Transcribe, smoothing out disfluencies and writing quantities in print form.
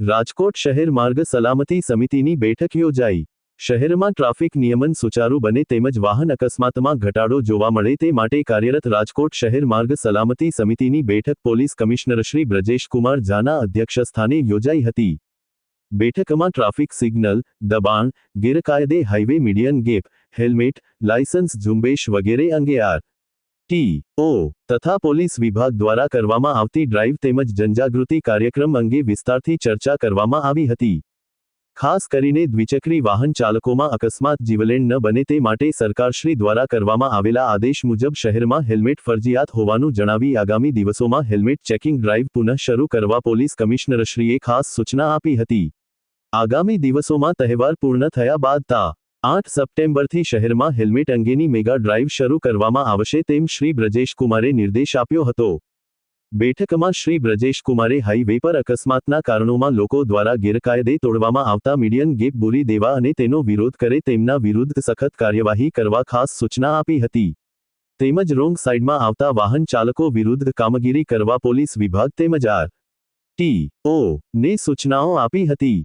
રાજકોટ શહેર માર્ગ સલામતી સમિતિની બેઠક યોજાઈ। શહેરમાં ટ્રાફિક નિયમન સુચારુ બને તેમજ વાહન અકસ્માતમાં ઘટાડો જોવા મળે તે માટે કાર્યરત રાજકોટ શહેર માર્ગ સલામતી સમિતિની બેઠક પોલીસ કમિશનર શ્રી બ્રજેશ કુમાર ઝાના અધ્યક્ષસ્થાને યોજાઈ હતી। બેઠકમાં ટ્રાફિક સિગ્નલ, દબાણ, ગેરકાયદે highway median gap, helmet, licence ઝુંબેશ વગેરે અંગે આર.ટી.ઓ. તથા પોલીસ વિભાગ દ્વારા કરવામાં આવતી ડ્રાઇવ તેમજ જનજાગૃતિ કાર્યક્રમ અંગે વિસ્તારથી ચર્ચા કરવામાં આવી હતી। ખાસ કરીને દ્વિચક્રી વાહન ચાલકોમાં અકસ્માત જીવલેણ ન બને તે માટે સરકારશ્રી દ્વારા કરવામાં આવેલા આદેશ મુજબ શહેરમાં હેલ્મેટ ફરજિયાત હોવાનું જણાવી આગામી દિવસોમાં હેલ્મેટ ચેકિંગ ડ્રાઇવ પુનઃ શરૂ કરવા પોલીસ કમિશનરશ્રીએ ખાસ સૂચના આપી હતી। આગામી દિવસોમાં તહેવાર પૂર્ણ થયા બાદ તા 8 સપ્ટેમ્બરથી શહેરમાં હેલ્મેટ અંગેની મેગા ડ્રાઇવ શરૂ કરવામાં આવશે તેમ શ્રી બ્રજેશ કુમારે નિર્દેશ આપ્યો હતો। બેઠકમાં શ્રી બ્રજેશ કુમારે હાઈવે પર અકસ્માતના કારણોમાં લોકો દ્વારા ગેરકાયદે તોડવામાં આવતા મીડિયન ગેપ પૂરી દેવા અને તેનો વિરોધ કરે તેમના વિરુદ્ધ સખત કાર્યવાહી કરવા ખાસ સૂચના આપી હતી। તેમજ રોંગ સાઇડમાં આવતા વાહન ચાલકો વિરુદ્ધ કામગીરી કરવા પોલીસ વિભાગ તેમજ આર.ટી.ઓ. ને સૂચનાઓ આપી હતી।